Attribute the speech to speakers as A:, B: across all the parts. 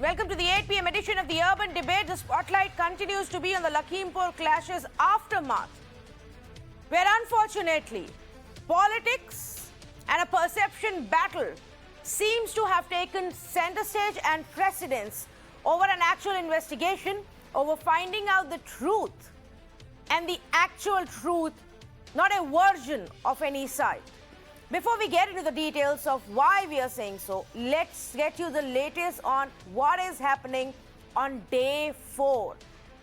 A: Welcome to the 8 p.m. edition of the Urban Debate. The spotlight continues to be on the Lakhimpur clashes aftermath, where unfortunately, politics and a perception battle seems to have taken center stage and precedence over an actual investigation, over finding out the truth and the actual truth, not a version of any side. Before we get into the details of why we are saying so, let's get you the latest on what is happening on day 4.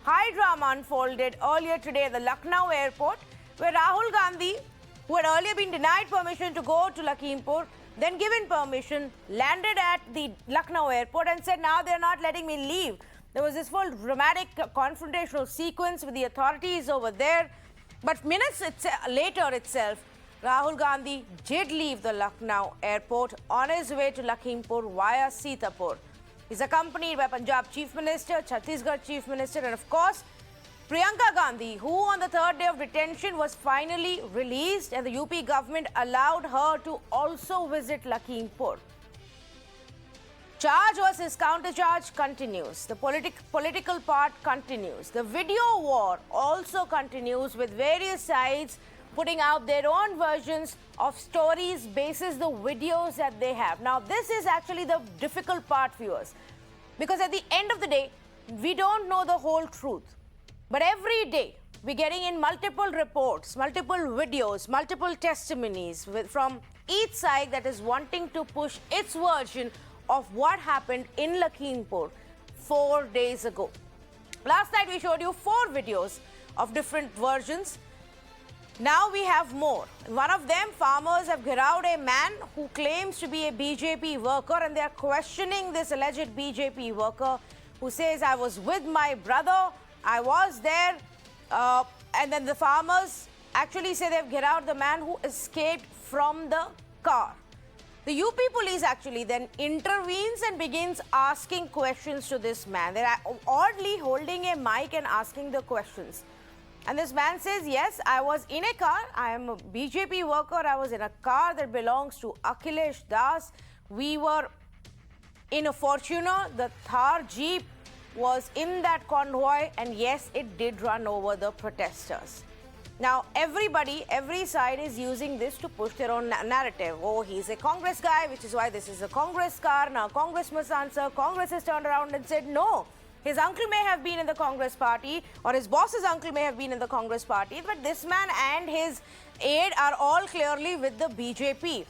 A: High drama unfolded earlier today at the Lucknow airport, where Rahul Gandhi, who had earlier been denied permission to go to Lakhimpur, then given permission, landed at the Lucknow airport and said, now they're not letting me leave. There was this full dramatic confrontational sequence with the authorities over there. But minutes later itself, Rahul Gandhi did leave the Lucknow airport on his way to Lakhimpur via Sitapur. He's accompanied by Punjab Chief Minister, Chhattisgarh Chief Minister, and of course, Priyanka Gandhi, who on the third day of detention was finally released, and the UP government allowed her to also visit Lakhimpur. Charge versus countercharge continues. The political part continues. The video war also continues, with various sides putting out their own versions of stories basis the videos that they have. Now, this is actually the difficult part, viewers, because at the end of the day, we don't know the whole truth. But every day, we're getting in multiple reports, multiple videos, multiple testimonies from each side that is wanting to push its version of what happened in Lakhimpur 4 days ago. Last night, we showed you 4 videos of different versions. Now we have more. In one of them, farmers have gheraud a man who claims to be a BJP worker, and they are questioning this alleged BJP worker who says, I was with my brother, I was there, and then the farmers actually say they've gheraud the man who escaped from the car. The UP police actually then intervenes and begins asking questions to this man. They're oddly holding a mic and asking the questions. And this man says, yes, I was in a car. I am a BJP worker. I was in a car that belongs to Akhilesh Das. We were in a Fortuner. The Thar Jeep was in that convoy. And yes, it did run over the protesters. Now, every side is using this to push their own narrative. Oh, he's a Congress guy, which is why this is a Congress car. Now, Congress must answer. Congress has turned around and said, no. His uncle may have been in the Congress party, or his boss's uncle may have been in the Congress party, but this man and his aide are all clearly with the BJP.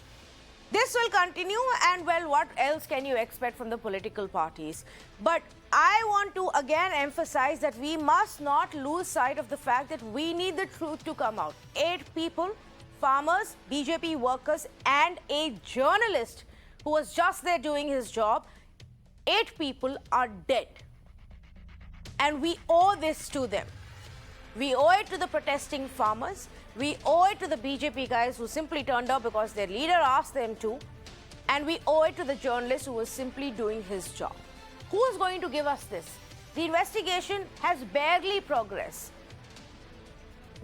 A: This will continue, and well, what else can you expect from the political parties? But I want to again emphasize that we must not lose sight of the fact that we need the truth to come out. 8 people, farmers, BJP workers, and a journalist who was just there doing his job, 8 people are dead. And we owe this to them. We owe it to the protesting farmers. We owe it to the BJP guys who simply turned up because their leader asked them to. And we owe it to the journalist who was simply doing his job. Who is going to give us this? The investigation has barely progressed.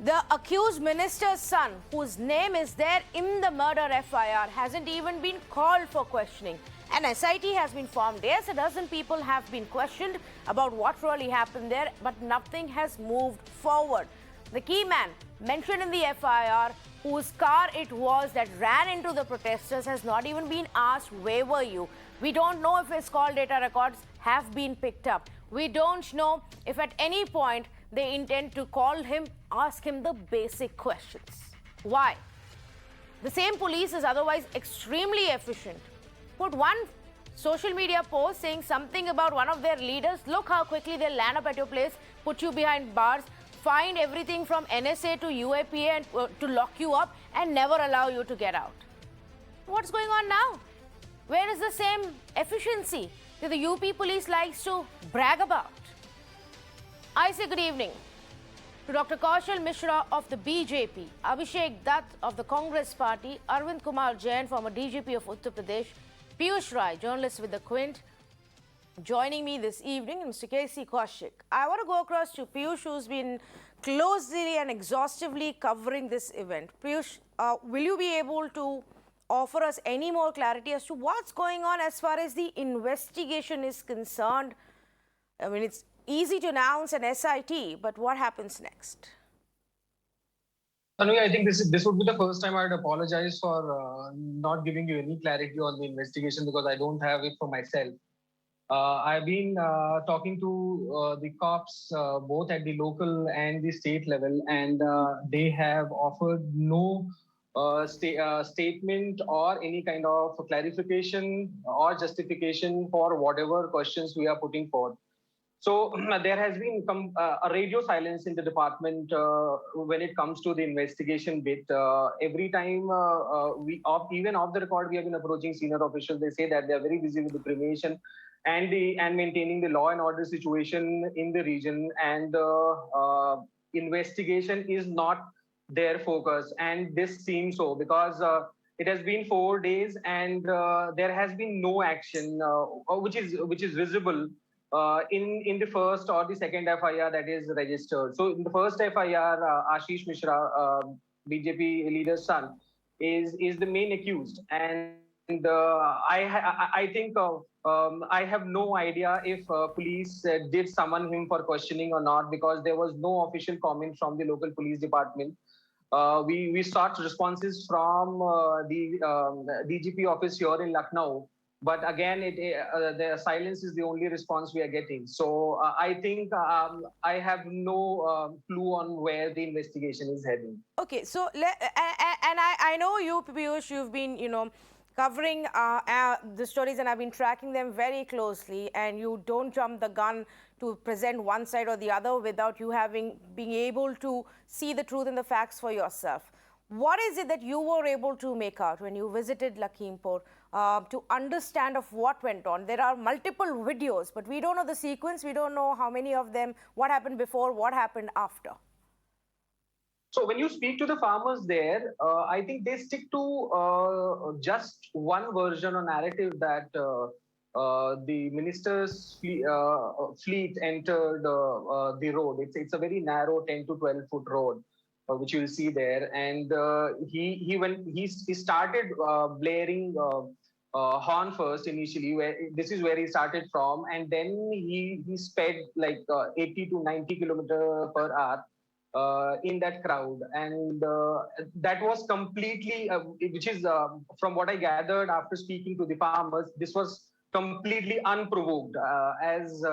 A: The accused minister's son, whose name is there in the murder FIR, hasn't even been called for questioning. An SIT has been formed. Yes, a dozen people have been questioned about what really happened there, but nothing has moved forward. The key man mentioned in the FIR, whose car it was that ran into the protesters, has not even been asked, where were you? We don't know if his call data records have been picked up. We don't know if at any point they intend to call him, ask him the basic questions. Why? The same police is otherwise extremely efficient. Put one social media post saying something about one of their leaders. Look how quickly they'll land up at your place, put you behind bars, find everything from NSA to UAPA and to lock you up and never allow you to get out. What's going on now? Where is the same efficiency that the UP police likes to brag about? I say good evening to Dr. Kaushal Mishra of the BJP, Abhishek Dutt of the Congress party, Arvind Kumar Jain, former DGP of Uttar Pradesh, Piyush Rai, journalist with The Quint. Joining me this evening, Mr. K.C. Kaushik. I want to go across to Piyush, who's been closely and exhaustively covering this event. Piyush, will you be able to offer us any more clarity as to what's going on as far as the investigation is concerned? I mean, it's easy to announce an SIT, but what happens next?
B: Tanvi, I think this would be the first time I'd apologize for not giving you any clarity on the investigation because I don't have it for myself. I've been talking to the cops both at the local and the state level, and they have offered no statement or any kind of clarification or justification for whatever questions we are putting forth. So there has been a radio silence in the department when it comes to the investigation bit. Every time even off the record, we have been approaching senior officials. They say that they are very busy with the prevention and maintaining the law and order situation in the region, and investigation is not their focus. And this seems so because it has been 4 days and there has been no action, which is visible in the first or the second FIR that is registered. So in the first FIR, Ashish Mishra, BJP leader's son, is the main accused, and I think I have no idea if police did summon him for questioning or not because there was no official comment from the local police department. We sought responses from the DGP office here in Lucknow, but again, the silence is the only response we are getting. So I think I have no clue on where the investigation is heading.
A: Okay, so and I know you, Piyush, you've been, covering the stories and I've been tracking them very closely, and you don't jump the gun to present one side or the other without you being able to see the truth and the facts for yourself. What is it that you were able to make out when you visited Lakhimpur to understand of what went on? There are multiple videos, but we don't know the sequence. We don't know how many of them, what happened before, what happened after.
B: So when you speak to the farmers there, I think they stick to just one version or narrative that the minister's fleet entered the road. It's a very narrow 10 to 12 foot road, which you'll see there. And he started blaring horn first initially. This is where he started from, and then he sped like 80 to 90 kilometer per hour. In that crowd, and that was completely, which is from what I gathered after speaking to the farmers, this was completely unprovoked, as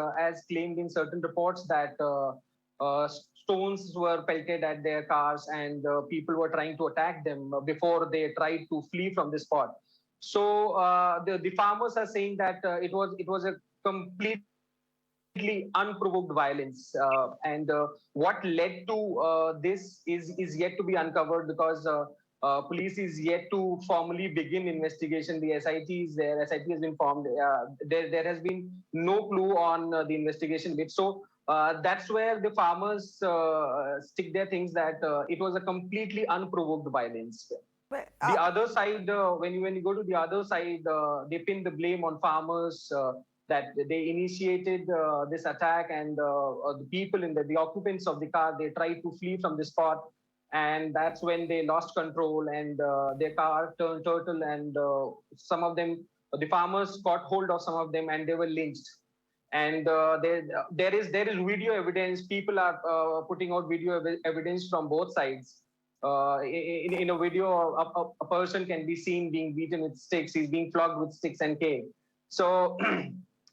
B: claimed in certain reports that stones were pelted at their cars and people were trying to attack them before they tried to flee from the spot. So the farmers are saying that it was a complete unprovoked violence, and what led to this is yet to be uncovered because police is yet to formally begin investigation. The SIT is there. SIT has been formed. There has been no clue on the investigation bit. So that's where the farmers stick their things that it was a completely unprovoked violence. The other side, when you go to the other side, they pin the blame on farmers. That they initiated this attack, and the people in the occupants of the car, they tried to flee from the spot, and that's when they lost control and their car turned turtle, and some of them, the farmers got hold of some of them and they were lynched. And there is video evidence. People are putting out video evidence from both sides. In a video, a person can be seen being beaten with sticks. He's being flogged with sticks and cane. So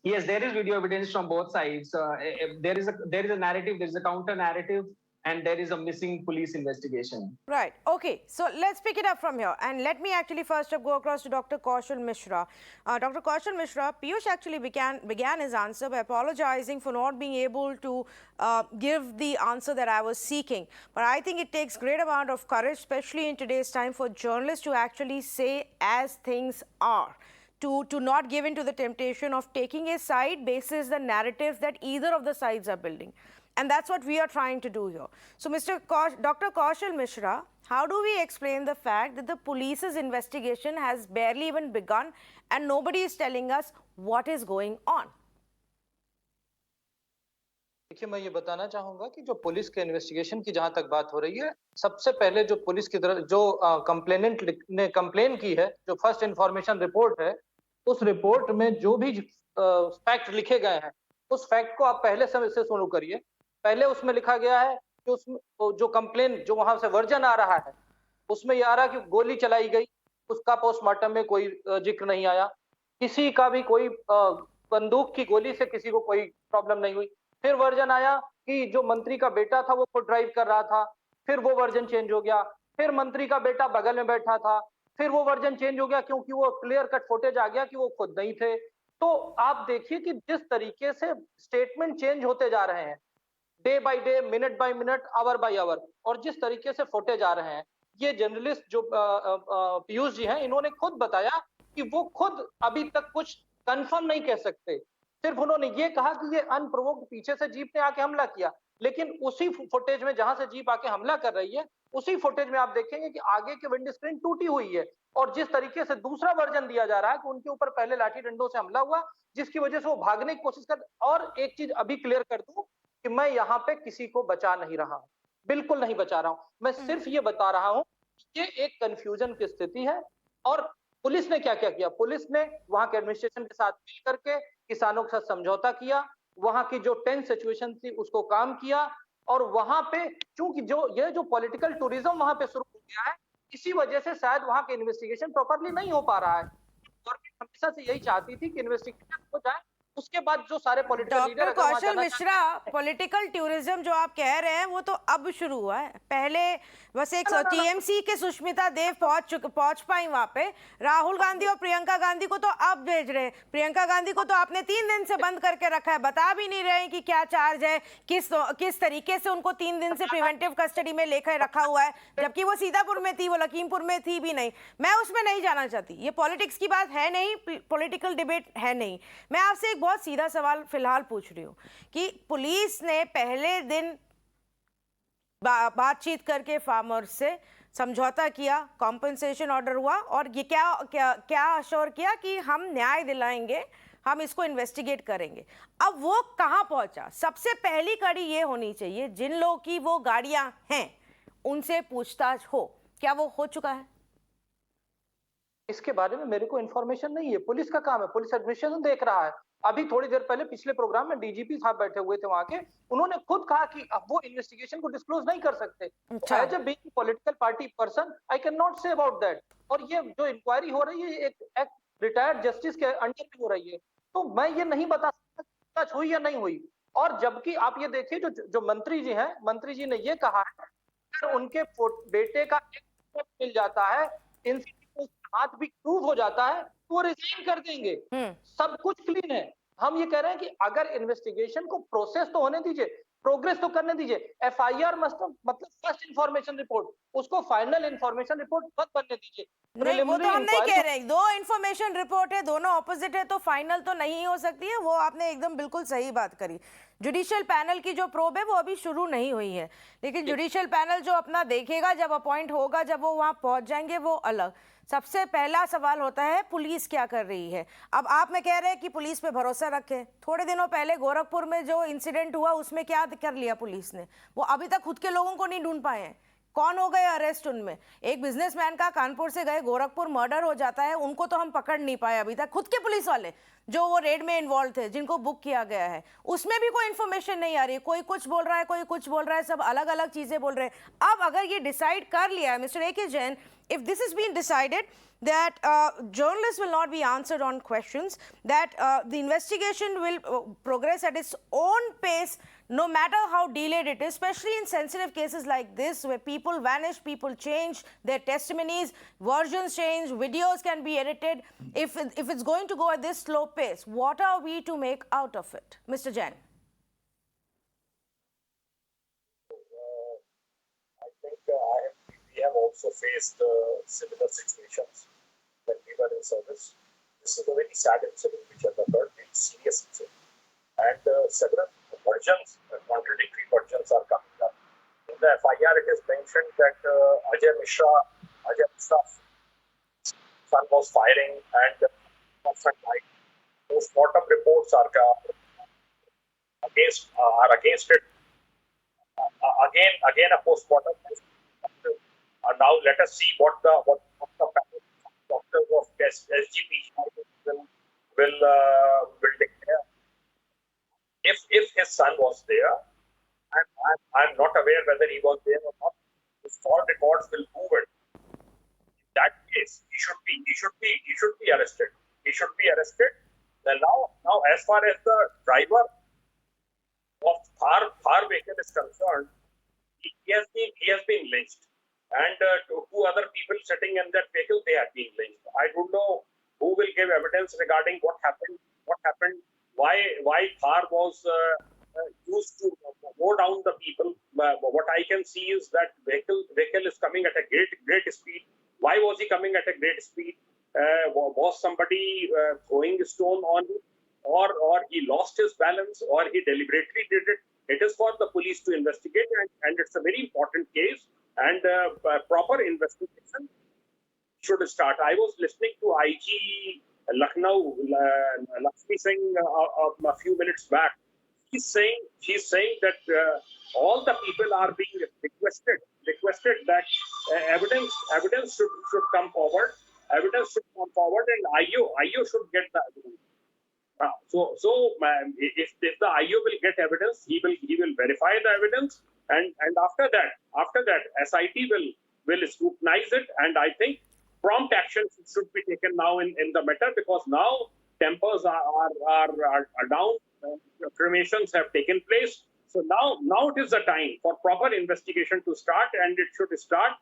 B: yes, there is video evidence from both sides. There is a narrative, there is a counter narrative, and there is a missing police investigation.
A: Right. Okay. So let's pick it up from here. And let me actually first go across to Dr. Kaushal Mishra. Dr. Kaushal Mishra, Piyush actually began his answer by apologizing for not being able to give the answer that I was seeking. But I think it takes great amount of courage, especially in today's time, for journalists to actually say as things are. To not give in to the temptation of taking a side basis the narratives that either of the sides are building. And that's what we are trying to do here. So, Dr. Kaushal Mishra, how do we explain the fact that the police's investigation has barely even begun and nobody is telling us what is going on?
C: देखिए, मैं ये बताना चाहूँगा कि जो police के investigation की जहाँ तक बात हो रही है, सबसे पहले जो पुलिस की तरफ जो कंप्लेनेंट ने कंप्लेन की है, जो फर्स्ट इन्फॉर्मेशन रिपोर्ट है, उस रिपोर्ट में जो भी फैक्ट लिखे गए हैं, उस फैक्ट को आप पहले से शुरू करिए। पहले उसमें लिखा गया है कि उसमें जो कंप्लेन जो वहाँ से वर्जन आ रहा है, उसमें ये आ रहा है कि गोली चलाई गई, उसका पोस्टमार्टम में कोई जिक्र नहीं आया। किसी का भी कोई बंदूक की गोली से किसी को कोई प्रॉब्लम नहीं हुई। फिर वर्जन आया कि जो मंत्री का बेटा था वो खुद ड्राइव कर रहा था, फिर वो वर्जन चेंज हो गया। फिर मंत्री का बेटा बगल में बैठा था, फिर वो वर्जन चेंज हो गया क्योंकि वो क्लियर कट फुटेज आ गया कि वो खुद नहीं थे। तो आप देखिए कि जिस तरीके से स्टेटमेंट चेंज होते जा रहे हैं, day by day, minute by minute, hour by hour, और जिस तरीके से फुटेज आ रहे हैं, ये जर्नलिस्ट जो पीयूष जी हैं, इन्होंने खुद बताया कि वो खुद अभी तक कुछ कंफर्म नहीं कह सकते। सिर्फ उन्होंने ये कहा कि ये अनप्रोवोक्ड पीछे से जीप ने आके हमला किया। लेकिन उसी फुटेज में जहां से जीप आके हमला कर रही है, उसी फुटेज में आप देखेंगे कि आगे की विंड स्क्रीन टूटी हुई है, और जिस तरीके से दूसरा वर्जन दिया जा रहा है कि उनके ऊपर पहले लाठी डंडों से हमला हुआ, जिसकी वजह से वो भागने की कोशिश कर। और एक चीज अभी क्लियर कर दूं कि मैं यहाँ पे किसी को बचा नहीं रहा हूं, बिल्कुल नहीं बचा रहा हूं। मैं सिर्फ ये बता रहा हूं कि ये एक कंफ्यूजन की स्थिति है। और पुलिस ने क्या क्या किया? पुलिस ने वहां के एडमिनिस्ट्रेशन के साथ मिल करके किसानों के साथ समझौता किया, वहां की जो टेंस सिचुएशन थी उसको काम किया, और वहां पे चूंकि जो पॉलिटिकल टूरिज्म वहां पे शुरू हो गया है, इसी वजह से शायद वहां के इन्वेस्टिगेशन प्रॉपरली नहीं हो पा रहा है। गवर्नमेंट हमेशा से यही चाहती थी कि इन्वेस्टिगेशन हो जाए, उसके बाद जो सारे पॉलिटिकल लीडर
A: डॉक्टर कौशल मिश्रा, पॉलिटिकल टूरिज्म जो आप कह रहे हैं वो तो अब शुरू हुआ है। पहले बस एक टीएमसी के सुष्मिता देव पहुंच पाई वहां पे। राहुल गांधी और प्रियंका गांधी को तो अब भेज रहे हैं। प्रियंका गांधी को तो आपने 3 दिन से बंद करके रखा है, बता भी नहीं रहे कि क्या चार्ज है, किस तरीके से उनको 3 दिन से प्रिवेंटिव कस्टडी में लेकर रखा हुआ है, जबकि वो सीतापुर में थी, वो लखीमपुर में थी भी नहीं। मैं उसमें नहीं जाना चाहती, ये पॉलिटिक्स की बात है नहीं, पॉलिटिकल डिबेट है नहीं। मैं आपसे एक बहुत सीधा सवाल फिलहाल पूछ रही हूँ कि पुलिस ने पहले दिन बातचीत करके फार्मर्स से समझौता किया, कॉम्पनसेशन ऑर्डर हुआ, और ये क्या क्या क्या अश्योर किया कि हम न्याय दिलाएंगे, हम इसको इन्वेस्टिगेट करेंगे। अब वो कहां पहुंचा? सबसे पहली कड़ी ये होनी चाहिए, जिन लोगों की वो गाड़ियां हैं उनसे पूछताछ हो। क्या वो हो चुका है?
C: इसके बारे में मेरे को इन्फॉर्मेशन नहीं है। पुलिस का काम है, पुलिस एडमिनिस्ट्रेशन देख रहा है। अभी थोड़ी देर पहले पिछले प्रोग्राम में डीजीपी साहब बैठे हुए थे वहां के, उन्होंने खुद कहा कि अब वो इन्वेस्टिगेशन को डिस्क्लोज नहीं कर सकते। As a being political party person, I can not say about that. और ये जो इंक्वायरी हो रही है एक रिटायर्ड जस्टिस के अंडर में हो रही है, तो मैं ये नहीं बता सकता सच हुई या नहीं हुई। और जबकि आप ये देखिए, जो मंत्री जी हैं, मंत्री जी ने ये कहा है अगर उनके बेटे का एक मिल जाता है, हाथ भी प्रूव हो जाता है, तो वो रिजाइन कर देंगे। सब कुछ क्लीन है। हम ये कह रहे हैं कि अगर इन्वेस्टिगेशन को प्रोसेस तो होने दीजिए, प्रोग्रेस तो करने दीजिए। एफआईआर मतलब फर्स्ट इंफॉर्मेशन रिपोर्ट, उसको फाइनल इंफॉर्मेशन रिपोर्ट मत बनने दीजिए।
A: नहीं, वो तो हम नहीं कह रहे। 2 इंफॉर्मेशन रिपोर्ट है, दोनों ऑपोजिट है, तो फाइनल तो नहीं हो सकती है। वो आपने एकदम बिल्कुल सही बात करी। जुडिशियल पैनल की जो प्रोब है वो अभी शुरू नहीं हुई है, लेकिन जुडिशियल पैनल जो अपना देखेगा, जब अपॉइंट होगा, जब वो वहां पहुंच जाएंगे, वो अलग। सबसे पहला सवाल होता है पुलिस क्या कर रही है। अब आप में कह रहे हैं कि पुलिस पे भरोसा रखें। थोड़े दिनों पहले गोरखपुर में जो इंसिडेंट हुआ उसमें क्या कर लिया पुलिस ने? वो अभी तक खुद के लोगों को नहीं ढूंढ पाए हैं। कौन हो गए अरेस्ट उनमें? एक बिजनेसमैन का कानपुर से गए गोरखपुर मर्डर हो जाता है, उनको तो हम पकड़ नहीं पाए अभी तक। खुद के पुलिस वाले जो वो रेड में इन्वॉल्व थे, जिनको बुक किया गया है, उसमें भी कोई इन्फॉर्मेशन नहीं आ रही। कोई कुछ बोल रहा है, कोई कुछ बोल रहा है, सब अलग अलग चीजें बोल रहे हैं। अब अगर ये डिसाइड कर लिया है mister A.K. Jain, if this has been decided that journalists will not be answered on questions, that the investigation will progress at its own pace, no matter how delayed it is, especially in sensitive cases like this where people vanish, people change their testimonies, versions change, videos can be edited. If it's going to go at this slow pace, what are we to make out of it, Mr. Jain?
D: I think we have also faced similar situations when we were in service. This is a very sad incident which has occurred, very serious incident. And several versions, contradictory versions are coming up. In the FIR, it is mentioned that Ajay Mishra's son was firing and person died. Postmortem reports are against it. Again a postmortem. Now let us see what the panel of doctors of SGP will declare. If his son was there, I'm not aware whether he was there or not. His call records will prove it. In that case, he should be arrested. He should be arrested. Then now as far as the driver of Thar vehicle is concerned, he has been lynched, and two other people sitting in that vehicle, they have been lynched. I don't know who will give evidence regarding what happened, why Thar was used to mow down the people. What I can see is that vehicle is coming at a great speed. Why was he coming at a great speed? Was somebody throwing a stone on him, or he lost his balance, or he deliberately did it? It is for the police to investigate, and it's a very important case, and proper investigation should start. I was listening to IG Lucknow, Lakshmi Singh, a few minutes back. She's saying that all the people are being requested that evidence should come forward. Evidence should come forward, and IO should get the evidence. If the IO will get evidence, he will verify the evidence, and after that SIT will scrutinize it, and I think prompt action should be taken now in the matter, because now tempers are down, cremations have taken place. So now it is the time for proper investigation to start, and it should start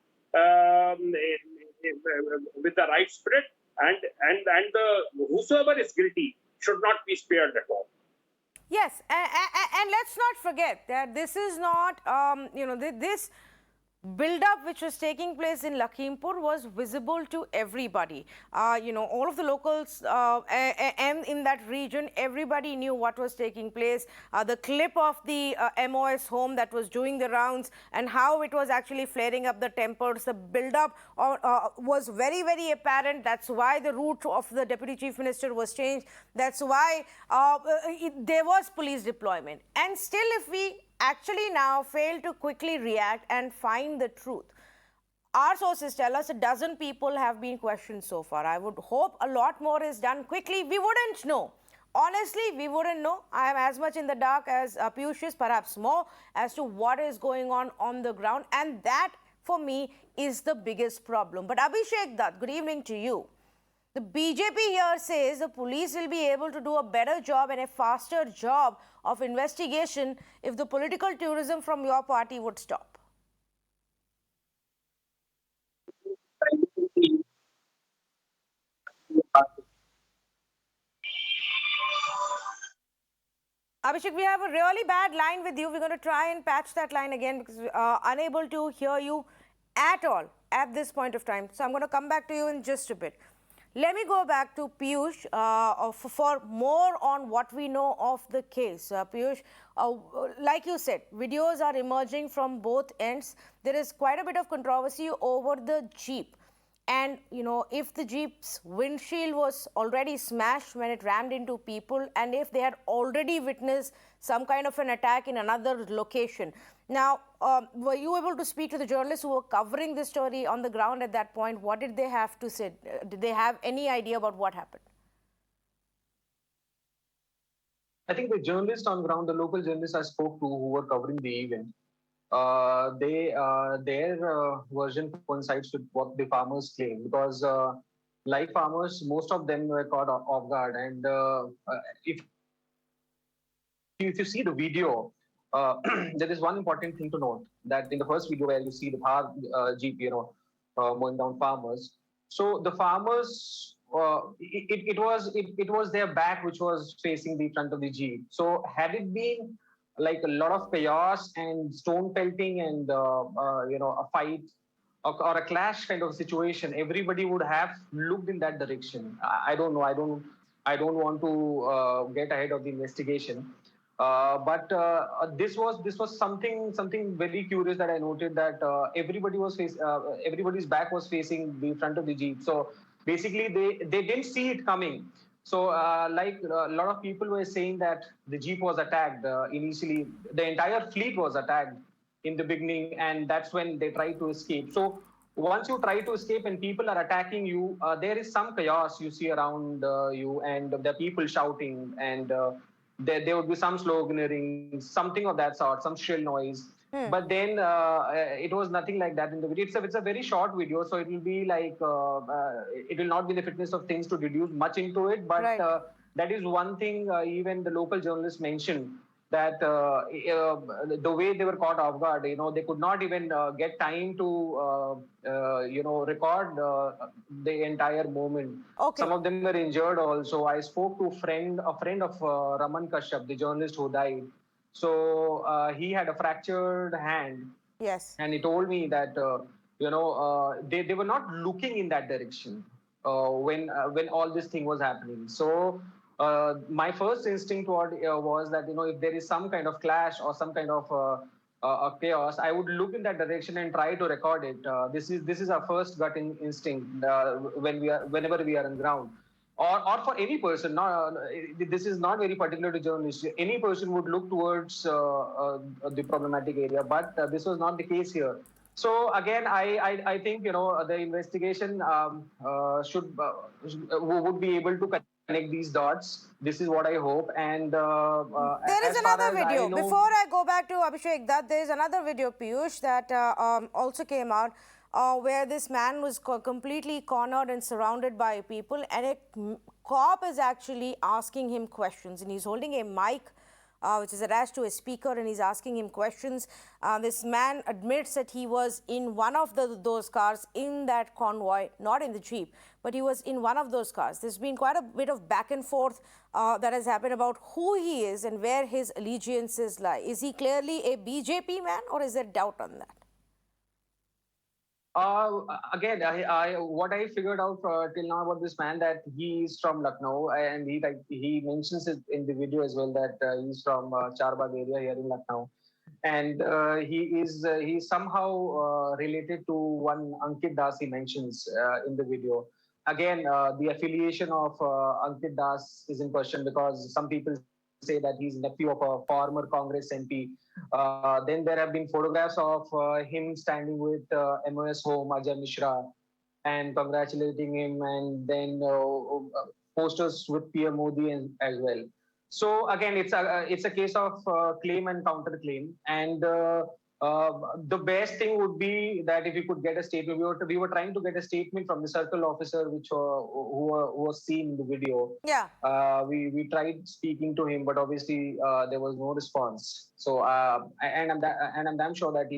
D: with the right spirit, and the whosoever is guilty should not be spared at all.
A: Yes, and let's not forget that this is not, this build-up which was taking place in Lakhimpur was visible to everybody. All of the locals and in that region, everybody knew what was taking place. The clip of the MOS home that was doing the rounds and how it was actually flaring up the tempers, the build-up was very, very apparent. That's why the route of the Deputy Chief Minister was changed. That's why there was police deployment. And still, if we actually now fail to quickly react and find the truth. Our sources tell us a dozen people have been questioned so far. I would hope a lot more is done quickly. We wouldn't know. Honestly, we wouldn't know. I am as much in the dark as Piyush is, perhaps more, as to what is going on the ground. And that, for me, is the biggest problem. But Abhishek Dutt, good evening to you. The BJP here says the police will be able to do a better job and a faster job of investigation if the political tourism from your party would stop. Abhishek, we have a really bad line with you. We're going to try and patch that line again because we are unable to hear you at all at this point of time. So I'm going to come back to you in just a bit. Let me go back to Piyush for more on what we know of the case. Piyush, like you said, videos are emerging from both ends. There is quite a bit of controversy over the Jeep. And, if the Jeep's windshield was already smashed when it rammed into people, and if they had already witnessed some kind of an attack in another location. Now, were you able to speak to the journalists who were covering this story on the ground at that point? What did they have to say? Did they have any idea about what happened?
B: I think the journalists on ground, the local journalists I spoke to who were covering the event, their version coincides with what the farmers claim, because like farmers, most of them were caught off guard. And if you see the video, there is one important thing to note, that in the first video where you see the Thar Jeep, mowing down farmers. So the farmers, it was their back which was facing the front of the Jeep. So had it been like a lot of chaos and stone pelting and a fight or a clash kind of situation, everybody would have looked in that direction. I don't know. I don't want to get ahead of the investigation. But this was something very curious that I noted, that everybody's back was facing the front of the Jeep. So basically, they didn't see it coming. So, like a lot of people were saying that the jeep was attacked initially. The entire fleet was attacked in the beginning, and that's when they tried to escape. So, once you try to escape and people are attacking you, there is some chaos you see around you, and the people shouting, and there would be some sloganeering, something of that sort, some shrill noise. But then it was nothing like that in the video. It's a very short video, so it will be like it will not be the fitness of things to deduce much into it. But
A: Right.
B: that is one thing even the local journalists mentioned, that the way they were caught off guard, they could not even get time to record the entire moment.
A: Okay.
B: Some of them were injured also. I spoke to a friend of Raman Kashyap, the journalist who died. So he had a fractured hand,
A: Yes.
B: and he told me that they were not looking in that direction when all this thing was happening. So my first instinct was that if there is some kind of clash or some kind of chaos, I would look in that direction and try to record it. This is our first gut instinct whenever we are on ground. Or for any person, this is not very particular to journalists. Any person would look towards the problematic area, but this was not the case here. So again, I think the investigation would be able to connect these dots. This is what I hope. And
A: There is
B: as far
A: another
B: as I
A: video.
B: know,
A: Before I go back to Abhishek, that there is another video, Piyush, that also came out where this man was completely cornered and surrounded by people, and a cop is actually asking him questions, and he's holding a mic which is attached to a speaker, and he's asking him questions. This man admits that he was in one of those cars in that convoy, not in the Jeep, but he was in one of those cars. There's been quite a bit of back and forth that has happened about who he is and where his allegiances lie. Is he clearly a BJP man, or is there doubt on that?
B: Again, what I figured out till now about this man, that he's from Lucknow, and he mentions it in the video as well, that he's from Charbagh area here in Lucknow, and he's somehow related to one Ankit Das. He mentions in the video. Again, the affiliation of Ankit Das is in question, because some people say that he's nephew of a former Congress MP. Then there have been photographs of him standing with MOS Home, Ajay Mishra, and congratulating him, and then posters with PM Modi as well. So again, it's a case of claim and counterclaim, and the best thing would be that if we could get a statement. We were trying to get a statement from the circle officer, who was seen in the video.
A: Yeah.
B: We tried speaking to him, but obviously there was no response. So and I'm damn sure that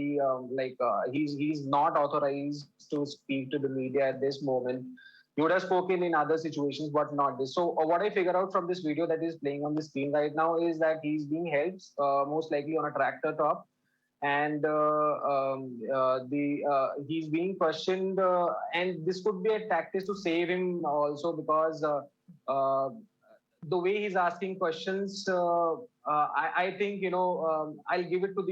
B: he's not authorized to speak to the media at this moment. He would have spoken in other situations, but not this. So what I figure out from this video that is playing on the screen right now is that he's being held most likely on a tractor top, and he's being questioned, and this could be a tactic to save him also, because the way he's asking questions, I think I'll give it to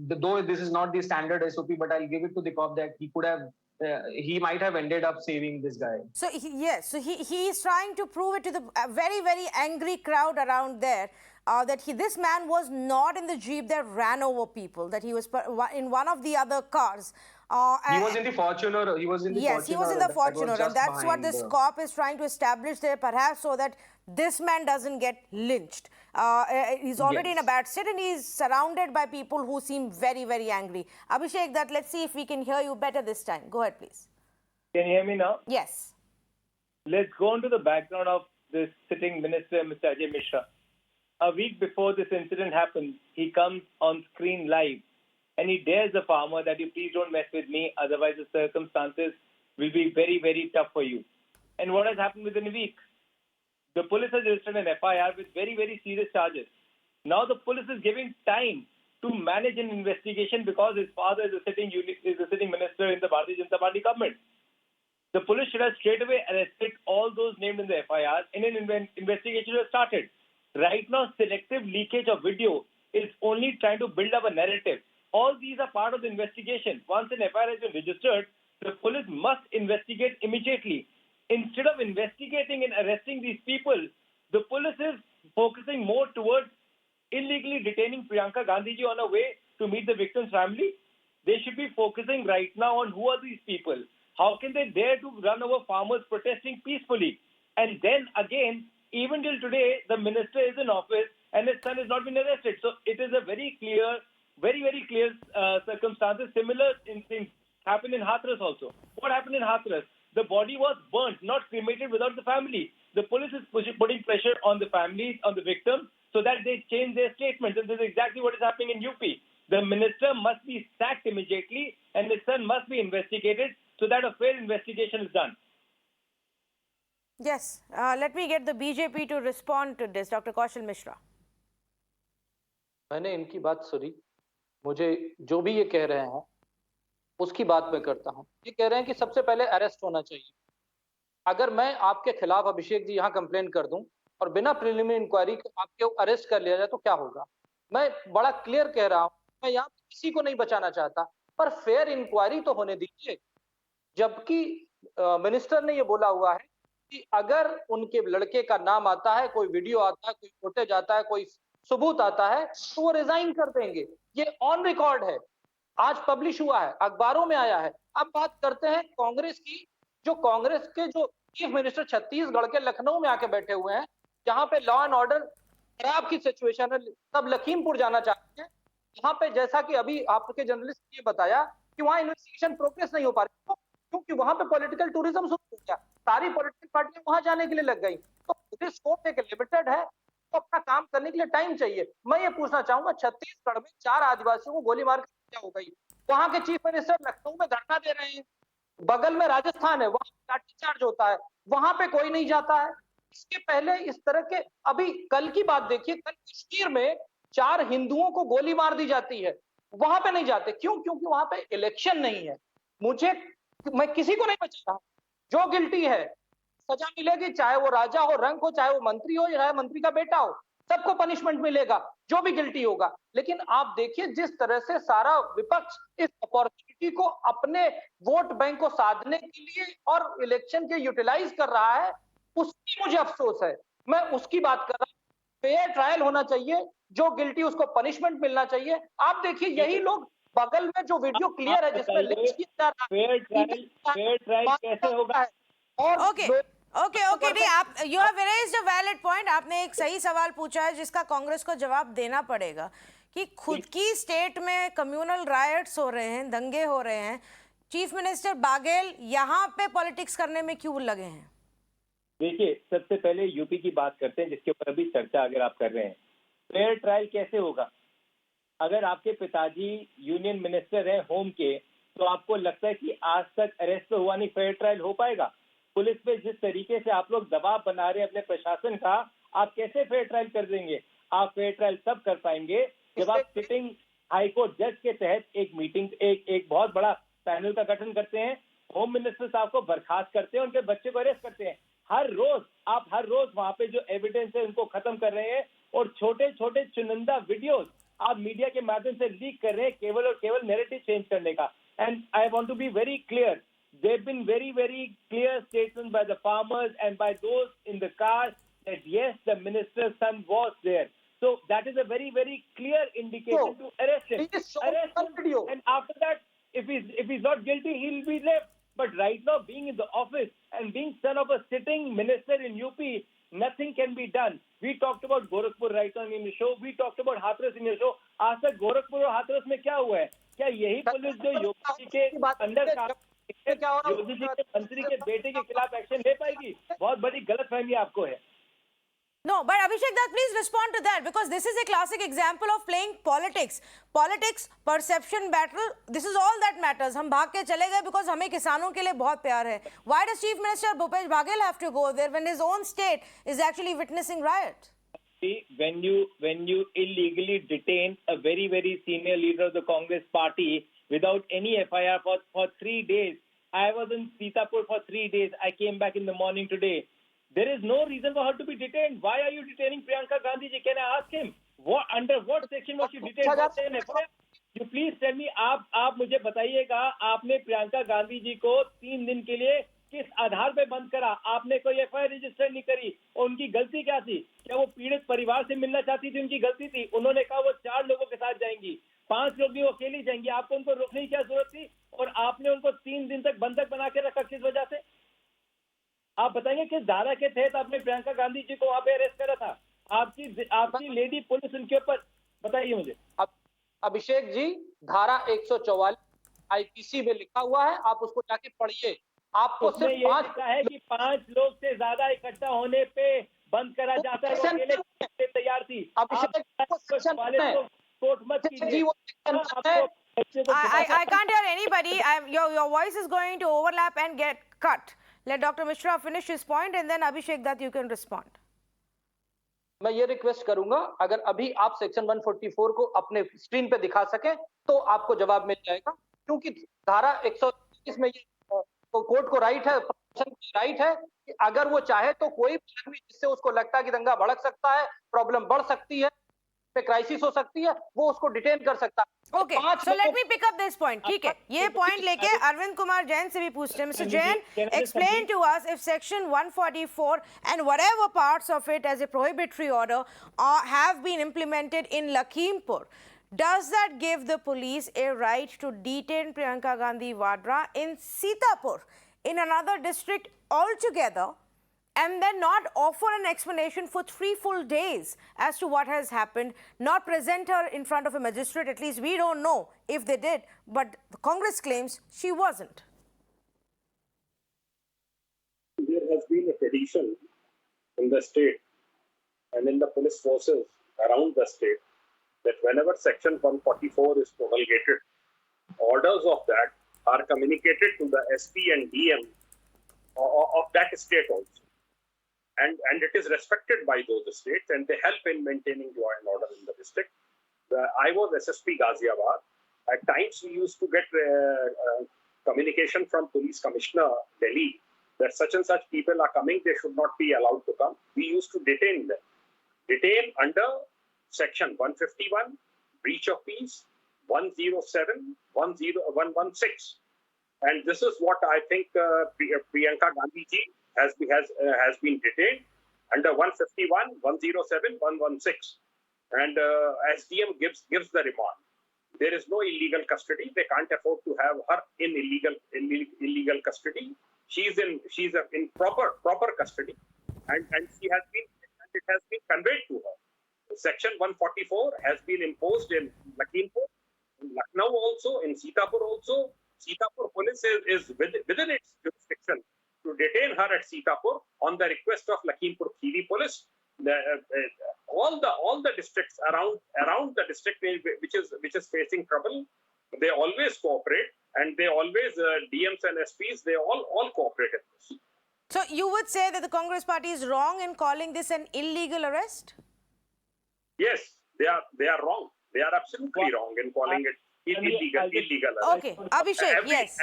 B: though this is not the standard SOP, but I'll give it to the cop that he might have ended up saving this guy.
A: So he is trying to prove it to the very, very angry crowd around there that this man was not in the Jeep that ran over people, that he was in one of the other cars.
B: He was in the Fortuner. He was in the Fortuner.
A: Yes, he was in the Fortuner, and that's what this cop is trying to establish there, perhaps so that this man doesn't get lynched. He's already in a bad state, and he's surrounded by people who seem very, very angry. Abhishek, let's see if we can hear you better this time. Go ahead, please.
E: Can you hear me now?
A: Yes.
E: Let's go into the background of this sitting minister, Mr. Ajay Mishra. A week before this incident happens, he comes on screen live and he dares the farmer that you please don't mess with me, otherwise the circumstances will be very, very tough for you. And what has happened within a week? The police has registered an FIR with very, very serious charges. Now the police is giving time to manage an investigation because his father is a sitting minister in the Bharatiya Janata Party government. The police should have straight away arrested all those named in the FIR and an investigation was started. Right now, selective leakage of video is only trying to build up a narrative. All these are part of the investigation. Once an FIR has been registered, the police must investigate immediately. Instead of investigating and arresting these people, the police is focusing more towards illegally detaining Priyanka Gandhi ji on her way to meet the victim's family. They should be focusing right now on who are these people. How can they dare to run over farmers protesting peacefully? And then again, even till today, the minister is in office and his son has not been arrested. So it is a very clear, very clear circumstances. Similar things happened in Hathras also. What happened in Hathras? The body was burnt, not cremated without the family. The police is putting pressure on the families, on the victims, so that they change their statements. And this is exactly what is happening in UP. The minister must be sacked immediately and his son must be investigated so that a fair investigation is done.
A: Yes, let me get the BJP to respond to this. Dr. Kaushal Mishra.
C: मैंने इनकी बात सुनी, मुझे जो भी ये कह रहे हैं उसकी बात मैं करता हूं। ये कह रहे हैं कि सबसे पहले अरेस्ट होना चाहिए। अगर मैं आपके खिलाफ अभिषेक जी यहां कंप्लेन कर दूं और बिना प्रिलिमिनरी इंक्वायरी आपके अरेस्ट कर लिया जाए तो क्या होगा? मैं बड़ा क्लियर कह रहा हूं, मैं यहां किसी को नहीं बचाना चाहता, पर फेयर इंक्वायरी तो होने दीजिए। जबकि मिनिस्टर ने ये बोला हुआ है कि अगर उनके लड़के का नाम आता है, कोई वीडियो आता है, कोई फुटेज आता है, कोई सबूत आता है, तो वो रिजाइन कर देंगे। ये ऑन रिकॉर्ड है, आज पब्लिश हुआ है, अखबारों में आया है। अब बात करते हैं कांग्रेस की। जो कांग्रेस के जो चीफ मिनिस्टर छत्तीसगढ़ के लखनऊ में आके बैठे हुए हैं, जहां पे लॉ एंड ऑर्डर खराब की सिचुएशन है, सब लखीमपुर जाना चाहते हैं। यहाँ पे जैसा कि अभी आपके जर्नलिस्ट ने बताया कि वहां इन्वेस्टिगेशन प्रोग्रेस नहीं हो पा रही, क्योंकि वहां पे पॉलिटिकल टूरिज्म शुरू हो गया, सारी पॉलिटिकल पार्टियां वहां जाने के लिए लग गई। तो पुलिस स्कोप एक लिमिटेड है, तो अपना काम करने के लिए टाइम चाहिए। मैं ये पूछना चाहूंगा, छत्तीसगढ़ में 4 आदिवासियों को गोली मार के हत्या हो गई, वहां के चीफ मिनिस्टर लखनऊ में धरना दे रहे हैं, बगल में राजस्थान है, वहां लाठीचार्ज होता है, वहां पे कोई नहीं जाता है। इसके पहले इस तरह के, अभी कल की बात देखिए, कल कश्मीर में 4 हिंदुओं को गोली मार दी जाती है, वहां पे नहीं जाते। क्यों? क्योंकि वहां पे इलेक्शन नहीं है। मैं किसी को नहीं बचा रहा, जो गिल्टी है सजा मिलेगी, चाहे वो राजा हो, रंक हो, चाहे वो मंत्री हो, चाहे मंत्री का बेटा हो, सबको पनिशमेंट मिलेगा, जो भी गिल्टी होगा। लेकिन आप देखिए जिस तरह से सारा विपक्ष इस अपॉर्चुनिटी को अपने वोट बैंक को साधने के लिए और इलेक्शन के यूटिलाइज कर रहा है, उसकी मुझे अफसोस है। मैं उसकी बात कर रहा हूं। फेयर ट्रायल होना चाहिए, जो गिल्टी उसको पनिशमेंट मिलना चाहिए। आप देखिए यही लोग, बगल में जो वीडियो क्लियर है जिसमें लिंच किया जा रहा है,
E: फेयर ट्रायल कैसे होगा?
A: ओके नहीं, आप you have raised a valid point. आपने एक सही सवाल पूछा है जिसका कांग्रेस को जवाब देना पड़ेगा कि खुद की स्टेट में कम्युनल रायट्स हो रहे हैं, दंगे हो रहे हैं, चीफ मिनिस्टर बाघेल यहाँ पे पॉलिटिक्स करने में क्यों लगे हैं?
E: देखिए, सबसे पहले यूपी की बात करते हैं, जिसके ऊपर अभी चर्चा अगर आप कर रहे हैं। फेयर ट्रायल कैसे होगा? अगर आपके पिताजी यूनियन मिनिस्टर हैं होम के, तो आपको लगता है कि आज तक अरेस्ट तो हुआ नहीं, फेयर ट्रायल हो पाएगा? पुलिस पे जिस तरीके से आप लोग दबाव बना रहे हैं अपने प्रशासन का, आप कैसे फेयर ट्रायल कर देंगे? आप फेयर ट्रायल तब कर पाएंगे जब आप सिटिंग हाईकोर्ट जज के तहत एक मीटिंग, एक बहुत बड़ा पैनल का गठन करते हैं, होम मिनिस्टर साहब को बर्खास्त करते हैं, उनके बच्चे को अरेस्ट करते हैं। हर रोज वहां पे जो एविडेंस है उनको खत्म कर रहे हैं, और छोटे छोटे चुनिंदा वीडियोस आप मीडिया के माध्यम से लीक कर रहे हैं, केवल और केवल नैरेटिव चेंज करने का। And I want to be very clear, there have been very clear statements by the farmers and by those in the car that yes, the minister's son was there. So that is a very clear indication to arrest him. And after that, if he's not guilty, he'll be left. But right now, being in the office and being son of a sitting minister in UP, nothing can be done. We talked about Gorakhpur right on in the show. We talked about Hathras in the show. आज तक गोरखपुर और हाथरस में क्या हुआ है? क्या यही police जो योगी जी के अंडर योगी जी के मंत्री के बेटे के खिलाफ एक्शन ले पाएगी? बहुत बड़ी गलतफहमी आपको है।
A: No, but Abhishek Dutt, please respond to that, because this is a classic example of playing politics. Politics, perception battle, this is all that matters. हम भाग के चले गए because हमें किसानों के लिए बहुत प्यार है. Why does Chief Minister Bhupesh Baghel have to go there when his own state is actually witnessing riots?
E: When you illegally detain a very senior leader of the Congress party without any FIR for 3 days. I was in Sitapur for 3 days. I came back in the morning today. There is no reason for her to be detained. Why are you detaining Priyanka Gandhi ji? Can I ask him? Under what section was she detained? You please tell me. आप मुझे बताइएगा, आपने प्रियंका गांधी जी को 3 दिन के लिए किस आधार पे बंद करा? आपने कोई एफआईआर रजिस्टर नहीं करी। और उनकी गलती क्या थी? क्या वो पीड़ित परिवार से मिलना चाहती थी? उनकी गलती थी। उन्होंने कहा वो 4 लोगों के साथ जाएंगी, 5 लोग भी वो अकेली जाएंगी। आपको उनको रोकने की क्या जरूरत थी? और आपने उनको 3 दिन तक बंधक बना के रखा, किस वजह से? आप बताएंगे किस धारा के तहत आपने प्रियंका गांधी जी को वहां पे अरेस्ट करा था? आपकी लेडी पुलिस उनके ऊपर, बताइए मुझे।
C: अभिषेक जी, धारा 144 आईपीसी में लिखा हुआ है, आप उसको जाके पढ़िए। आपको
E: उसमें
C: सिर्फ
E: ये
C: 5
E: लिखा है कि 5 लोग से ज्यादा इकट्ठा होने पे बंद करा जाता है। वो अकेले से तैयार थी।
C: अभिषेक
E: कोर्ट मत कीजिए।
C: जी, वो
A: I can't hear anybody. Your voice is going to overlap and get cut. Let Dr. Mishra finish his point and then Abhishek that you can respond.
C: मैं ये रिक्वेस्ट करूंगा, अगर अभी आप सेक्शन 144 को अपने स्क्रीन पे दिखा सकें तो आपको जवाब मिल जाएगा, क्योंकि धारा 121 में ये तो कोर्ट को राइट है, राइट है कि अगर वो चाहे तो कोई भी आदमी जिससे उसको लगता है कि दंगा भड़क सकता है, प्रॉब्लम बढ़ सकती है, क्राइसिस हो सकती है, वो उसको डिटेन कर सकता है।
A: Okay, so let me pick up this point. ठीक है, ये point लेके अरविंद कुमार जैन से भी पूछते हैं. Mr. Jain, explain to us if section 144 and whatever parts of it as a prohibitory order have been implemented in Lakhimpur. Does that give the police a right to detain Priyanka Gandhi Vadra in Sitapur, in another district altogether, and then not offer an explanation for 3 full days as to what has happened, not present her in front of a magistrate? At least we don't know if they did, but the Congress claims she wasn't.
D: There has been a tradition in the state and in the police forces around the state that whenever section 144 is promulgated, orders of that are communicated to the SP and DM of that state also. And it is respected by those states, and they help in maintaining law and order in the district. I was SSP Ghaziabad. At times, we used to get communication from Police Commissioner Delhi that such and such people are coming, they should not be allowed to come. We used to detain them. Detain under section 151, breach of peace, 107, 116. And this is what I think Priyanka Gandhi ji has been detained under 151, 107, 116. And SDM gives the remand. There is no illegal custody. They can't afford to have her in illegal custody. She's in proper custody, and it has been conveyed to her. Section 144 has been imposed in Lakhimpur, in Lucknow also, in Sitapur also. Sitapur police is within its jurisdiction to detain her at Sitapur on the request of Lakhimpur Kheri police. All the districts around the district which is facing trouble, they always cooperate, and they always DMs and SPs, they all cooperate in this.
A: So you would say that the Congress party is wrong in calling this an illegal arrest?
D: Yes, they are wrong. They are absolutely wrong in calling it illegal arrest.
A: Okay, Abhishek, yes.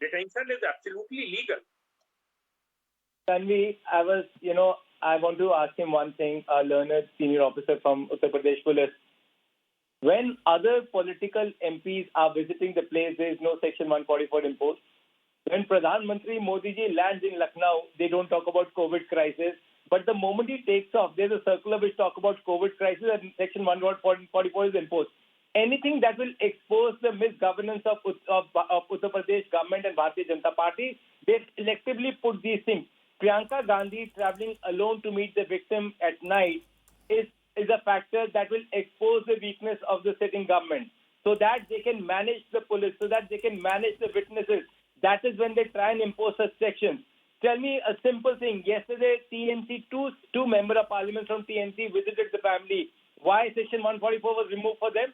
D: Detention is absolutely legal.
E: Tanvi, I want to ask him one thing, a learned senior officer from Uttar Pradesh Police. When other political MPs are visiting the place, there is no section 144 imposed. When Pradhan Mantri Modi ji lands in Lucknow, they don't talk about COVID crisis. But the moment he takes off, there's a circular which talks about COVID crisis and section 144 is imposed. Anything that will expose the misgovernance of Uttar Pradesh government and Bharatiya Janata Party, they selectively put these things. Priyanka Gandhi traveling alone to meet the victim at night is a factor that will expose the weakness of the sitting government, so that they can manage the police, so that they can manage the witnesses. That is when they try and impose such sections. Tell me a simple thing. Yesterday, TMC, two member of parliament from TMC visited the family. Why section 144 was removed for them?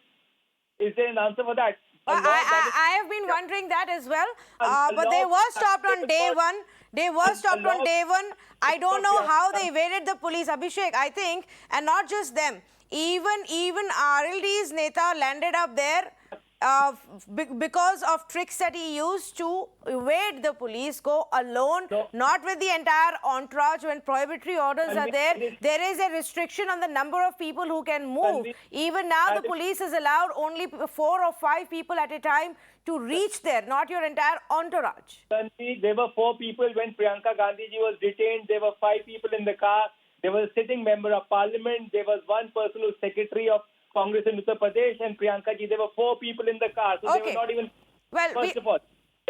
E: Is there an answer for that?
A: I have been wondering that as well. But they were stopped on day one. They were stopped on day one. I don't know how they evaded the police. Abhishek, I think, and not just them. Even RLD's Neta landed up there because of tricks that he used to evade the police, go alone,
E: No.
A: not with the entire entourage. When prohibitory orders are there, there is a restriction on the number of people who can move.
E: Tanvi,
A: Even now, the
E: that is-
A: police is allowed only 4 or 5 people at a time to reach there, not your entire entourage.
E: Tanvi, there were 4 people when Priyanka Gandhi ji was detained. There were 5 people in the car. There was a sitting member of parliament. There was one person who's secretary of Congress in Uttar Pradesh, and Priyanka ji. There were 4 people in the car, so they
A: Okay.
E: were not even.
A: Well,
E: First of all,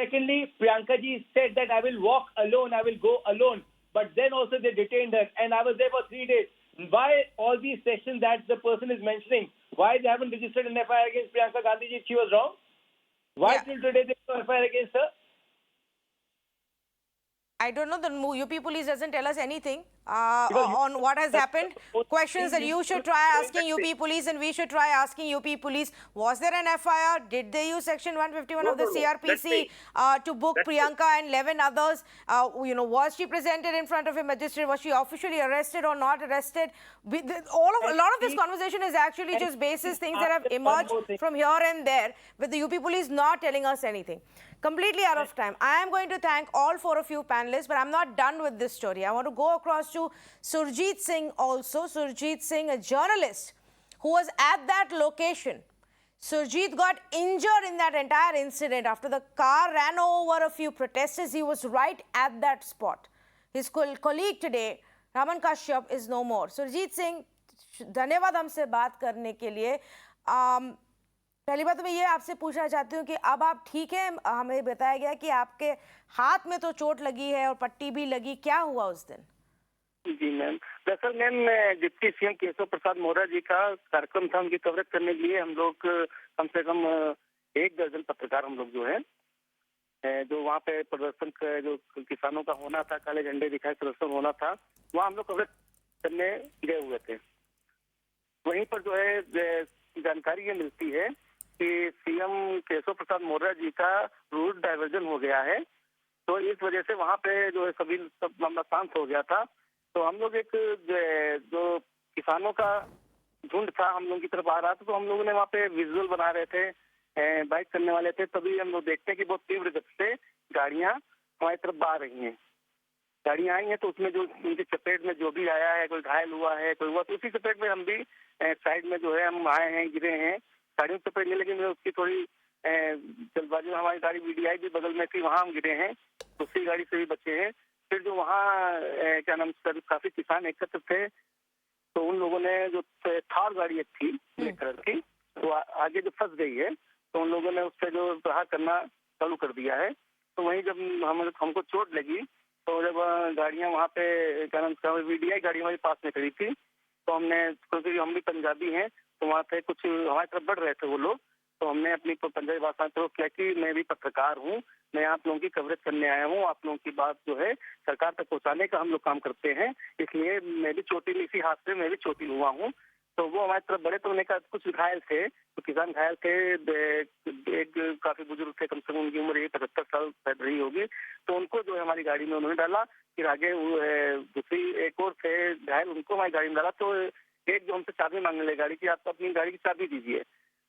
E: secondly, Priyanka ji said that I will walk alone, I will go alone. But then also they detained her, and I was there for 3 days. Why all these sessions that the person is mentioning? Why they haven't registered an FIR against Priyanka Gandhi ji if she was wrong? Why
A: Yeah.
E: till today there's no FIR against her?
A: I don't know, the UP police doesn't tell us anything
E: Because
A: on what has happened. Questions that you should try asking UP police and we should try asking UP police. Was there an FIR? Did they use section 151 of the CRPC to book Priyanka and 11 others? Was she presented in front of a magistrate? Was she officially arrested or not arrested? A lot of this conversation is actually just basis things that have emerged from here and there, with the UP police not telling us anything. Completely out of time. I am going to thank all 4 of you panelists, but I'm not done with this story. I want to go across to Surjit Singh also. Surjit Singh, a journalist who was at that location. Surjit got injured in that entire incident. After the car ran over a few protesters, he was right at that spot. His colleague today, Raman Kashyap, is no more. Surjit Singh, धन्यवाद हमसे बात करने के लिए. पहली बात तो मैं ये आपसे पूछना चाहती हूँ कि अब आप ठीक हैं? हमें बताया गया कि आपके हाथ में तो चोट लगी है और पट्टी भी लगी. क्या हुआ उस दिन?
F: जी मैम, दरअसल ma'am deputy CM Keshav Prasad Maurya ji का कार्यक्रम था, उनकी कवरेज करने के लिए हम लोग कम से कम 1 दर्जन पत्रकार हम लोग जो है जो वहाँ पे प्रदर्शन जो किसानों का होना था, काले झंडे दिखाए प्रदर्शन होना था, वहाँ हम लोग कवरेज करने गए हुए थे. वहीं पर जो है जानकारी ये मिलती है कि सीएम केशव प्रसाद मौर्य जी का रूट डाइवर्जन हो गया है, तो इस वजह से वहाँ पे जो है सब मामला शांत हो गया था. तो हम लोग एक जो किसानों का झुंड था हम लोगों की तरफ आ रहा था, तो हम लोगों ने वहाँ पे विजुअल बना रहे थे, बाइक करने वाले थे, तभी हम लोग देखते हैं कि बहुत तीव्र गति से गाड़ियाँ हमारी तरफ आ रही हैं. गाड़ियाँ आई हैं तो उसमें जो उनकी चपेट में जो भी आया है, कोई घायल हुआ है, कोई हुआ, तो उसी चपेट में हम भी साइड में जो है हम आए हैं, गिरे हैं. गाड़ियों चपेट नहीं लगी, उसकी थोड़ी जल्दबाजी में हमारी गाड़ी VDI भी बगल में थी, वहाँ हम गिरे हैं, दूसरी गाड़ी से भी बचे हैं. फिर जो वहाँ क्या नाम सर काफी किसान एकत्र थे, तो उन लोगों ने जो थार गाड़ी एक थी ब्लैक कलर की, तो आगे जो फंस गई है, तो उन लोगों ने उससे जो प्रहार करना चालू कर दिया है. तो वहीं जब हमको चोट लगी, तो जब गाड़ियाँ वहाँ पे क्या नाम VDI गाड़ी हमारे पास में खड़ी थी, तो हमने, क्योंकि हम भी पंजाबी हैं, तो वहाँ पे कुछ हमारी तरफ बढ़ रहे थे वो लोग, तो हमने अपनी पंजाबी भाषा में तो किया कि मैं भी पत्रकार हूँ, मैं आप लोगों की कवरेज करने आया हूँ, आप लोगों की बात जो है सरकार तक पहुँचाने का हम लोग काम करते हैं, इसलिए मैं भी चोटिल, इसी हाथ से मैं भी चोटिल हुआ हूँ. तो वो हमारी तरफ बड़े, तो उन्होंने कहा कुछ घायल थे, तो किसान घायल थे, एक काफी बुजुर्ग थे, कम से कम उनकी उम्र 75 साल पैद रही होगी, तो उनको जो है हमारी गाड़ी में उन्होंने डाला. फिर आगे दूसरी एक और थे घायल, उनको हमारी गाड़ी में डाला. तो एक जो हमसे चाबी मांगने लगे गाड़ी की, आप अपनी गाड़ी की चाबी दीजिए.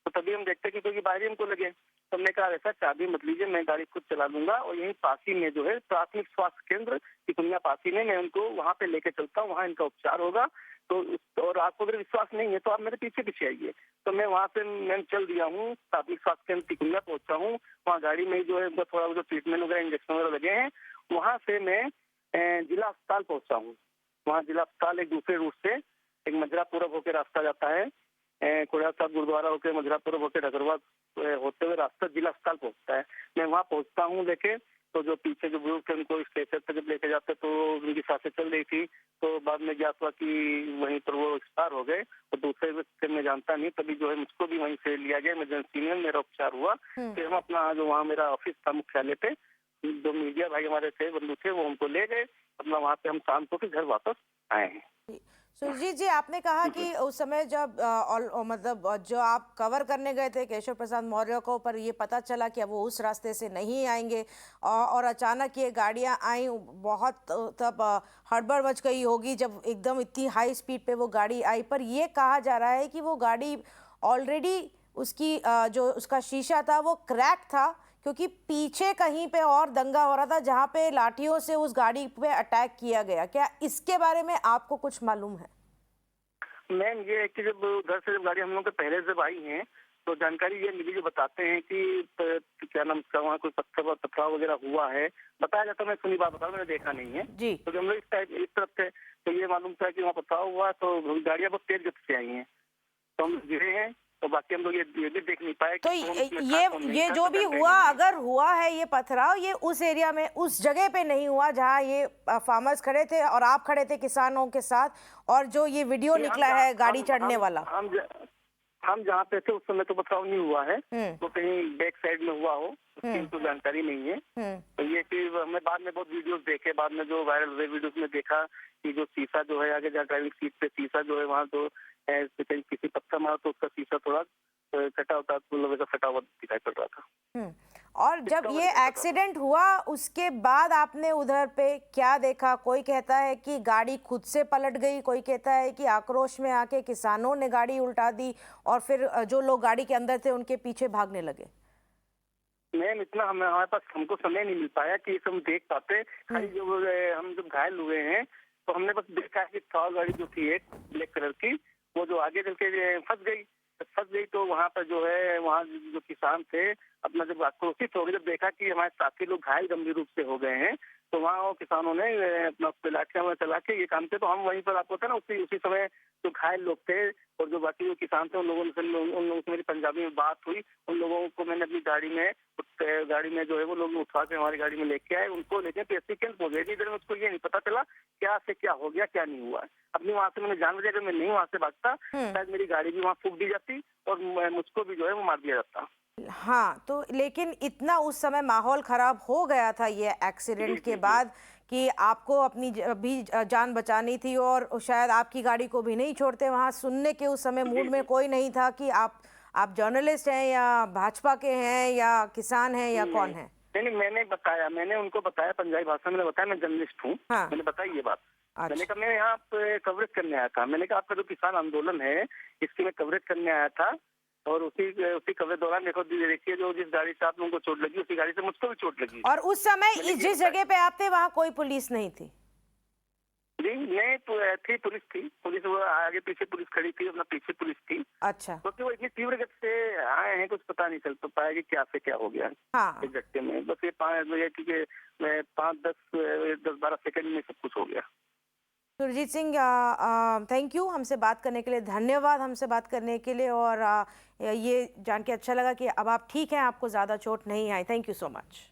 F: तो तभी हम देखते कि क्योंकि बाहर ही हमको लगे, तो हमने कहा ऐसा चाबी मत लीजिए, मैं गाड़ी खुद चला लूंगा, और यहीं पासी में जो है प्राथमिक स्वास्थ्य केंद्र तिकुनिया पासी में, मैं उनको वहाँ पे लेके चलता हूँ, वहाँ इनका उपचार होगा. तो और आपको अगर विश्वास नहीं है तो आप मेरे पीछे पीछे आइए. तो मैं वहाँ से मैं चल दिया हूँ, प्राथमिक स्वास्थ्य केंद्र तिकुनिया पहुंचा हूँ. वहाँ गाड़ी में जो है थोड़ा जो ट्रीटमेंट वगैरह, इंजेक्शन वगैरह लगे हैं. वहाँ से मैं जिला अस्पताल पहुंचा हूँ. वहाँ जिला अस्पताल एक दूसरे रूट से, एक मजरा पूरब होकर रास्ता जाता है, कोड़ा साहब गुरुद्वारा होकर मजरा पूरब होकर ढकरवा होते हुए रास्ता जिला अस्पताल पहुंचता है. मैं वहाँ पहुंचता हूँ लेके, तो जो पीछे जो बुजुर्ग थे उनको स्टेशन पर जब लेके जाते तो उनकी सांसें चल रही थी, तो बाद में ज्ञात हुआ कि वहीं पर वो एक्सपायर हो गए. तो दूसरे व्यक्ति मैं जानता नहीं, तभी जो है मुझको भी वहीं से लिया गया इमरजेंसी में, मेरा उपचार हुआ. फिर हम अपना जो वहाँ मेरा ऑफिस था मुख्यालय पे, जो मीडिया भाई हमारे थे, बंधु थे, वो हमको ले गए. अपना वहाँ पे हम शाम को फिर घर वापस आए हैं.
A: सुरजीत जी, आपने कहा कि उस समय जब मतलब जो आप कवर करने गए थे केशव प्रसाद मौर्य को, पर ये पता चला कि अब वो उस रास्ते से नहीं आएंगे, और अचानक ये गाड़ियां आई, बहुत तब हड़बड़ मच गई होगी जब एकदम इतनी हाई स्पीड पे वो गाड़ी आई. पर ये कहा जा रहा है कि वो गाड़ी ऑलरेडी उसकी जो उसका शीशा था वो क्रैक था, क्योंकि पीछे कहीं पे और दंगा हो रहा था जहां पे लाठियों से उस गाड़ी पे अटैक किया गया। क्या इसके बारे में आपको कुछ मालूम है?
F: मैम ये है कि जब उधर से जब गाड़ी हम लोग के पहले जब आई है तो जानकारी ये मिली, जो बताते हैं कि क्या नाम उसका वहाँ कोई पथराव वगैरह हुआ है। बताया जाता है, मैं सुनी बात बता रहा हूँ, मैंने देखा नहीं है
A: जी।
F: तो जब हम लोग इस तरफ थे तो ये मालूम था कि वहाँ पथराव हुआ, तो गाड़ियाँ बहुत तेज गति से आई हैं तो हम गिरे हैं, तो बाकी हम लोग ये भी देख नहीं पाए।
A: तो ये जो भी हुआ, अगर हुआ है ये पथराव, ये उस एरिया में उस जगह पे नहीं हुआ जहां ये फार्मर्स खड़े थे और आप खड़े थे किसानों के साथ, और जो ये वीडियो निकला है गाड़ी चढ़ने वाला,
F: हम जहाँ पे थे उस समय तो पथराव नहीं हुआ है, तो कहीं बैक साइड में हुआ हो उसकी तो जानकारी नहीं है। तो ये कि हमें बाद में बहुत वीडियोस देखे, बाद में जो वायरल हुए वीडियोस में देखा कि जो शीशा जो है आगे जहाँ ड्राइविंग सीट पे शीशा जो है वहाँ जो किसी पत्थर मारा तो उसका शीशा थोड़ा कटा होता, मतलब फटा हुआ दिखाई पड़ रहा था।
A: और जब ये एक्सीडेंट हुआ उसके बाद आपने उधर पे क्या देखा? कोई कहता है कि गाड़ी खुद से पलट गई, कोई कहता है कि आक्रोश में आके किसानों ने गाड़ी उल्टा दी और फिर जो लोग गाड़ी के अंदर थे उनके पीछे भागने लगे।
F: मैम इतना हमारे पास हमको समय नहीं मिल पाया कि ये सब देख पाते। खाली जो हम जब घायल हुए हैं तो हमने बस देखा कि कार गाड़ी जो थी एक ब्लैक कलर की, वो जो आगे चल के फंस गई तो वहाँ पर जो है वहाँ जो किसान थे अपना जब आक्रोशित हो गए, जब देखा कि हमारे साथी लोग घायल गंभीर रूप से हो गए हैं तो वहाँ वो किसानों ने अपना लाठियां चला के ये काम थे। तो हम वहीं पर आपको था ना उसी समय जो घायल लोग थे और जो बाकी जो किसान थे उन लोगों से मेरी पंजाबी में बात हुई। उन लोगों को मैंने अपनी गाड़ी में जो है वो लोग उठा के हमारी गाड़ी में लेके आए, उनको लेके पीएससी कैंप हो गए। इधर में उसको ये नहीं पता चला क्या से क्या हो गया क्या नहीं हुआ। अपनी वहाँ से मैंने जान लिया अगर मैं नहीं वहाँ से भागता शायद मेरी गाड़ी भी वहाँ फूक दी जाती और मुझको भी जो है वो मार दिया जाता।
A: हाँ, तो लेकिन इतना उस समय माहौल खराब हो गया था ये एक्सीडेंट के बाद कि आपको अपनी भी जान बचानी थी और शायद आपकी गाड़ी को भी नहीं छोड़ते। वहाँ सुनने के उस समय मूड में कोई नहीं था कि आप जर्नलिस्ट हैं या भाजपा के हैं या किसान हैं या कौन है?
F: नहीं, मैंने उनको बताया, पंजाबी भाषा में बताया मैं जर्नलिस्ट हूँ। हाँ। मैंने बताई ये बात। अच्छा। मैंने कहा मैं यहाँ पे कवरेज करने आया था। मैंने कहा आपका जो किसान आंदोलन है इसकी मैं कवरेज करने आया था और उसी कवरेज दौरान देखिए जो जिस गाड़ी से आप लोगों को चोट लगी उसी गाड़ी से मुझको भी चोट लगी।
A: और उस समय जिस जगह पे आप थे वहाँ कोई पुलिस नहीं थी?
F: जी नहीं, थी पुलिस वो आगे पीछे पुलिस खड़ी थी, अपना पीछे पुलिस थी। अच्छा। क्योंकि वो इतनी तीव्र गति से आए हैं कुछ पता नहीं चल तो पाया कि क्या से क्या हो गया। हाँ। एक झटके में बस ये 5-10-12 सेकंड में सब कुछ हो गया।
A: सुरजीत सिंह, थैंक यू हमसे बात करने के लिए, धन्यवाद हमसे बात करने के लिए, और ये जान के अच्छा लगा कि अब आप ठीक हैं, आपको ज़्यादा चोट नहीं आई। Thank you so much.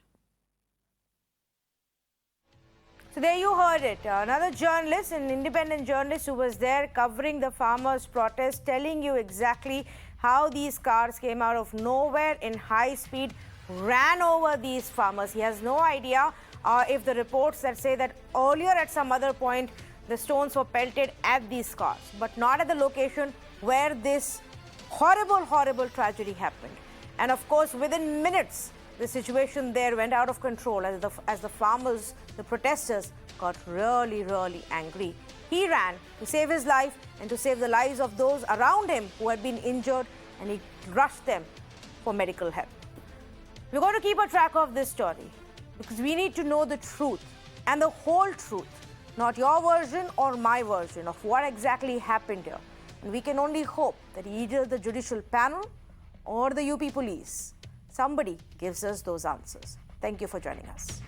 A: So there you heard it, another journalist, an independent journalist who was there covering the farmers' protest, telling you exactly how these cars came out of nowhere in high speed, ran over these farmers. He has no idea if the reports that say that earlier at some other point the stones were pelted at these cars, but not at the location where this horrible tragedy happened. And of course, within minutes, the situation there went out of control as the farmers, the protesters, got really angry. He ran to save his life and to save the lives of those around him who had been injured, and he rushed them for medical help. We're going to keep a track of this story because we need to know the truth and the whole truth, not your version or my version of what exactly happened here. And we can only hope that either the judicial panel or the UP police, somebody gives us those answers. Thank you for joining us.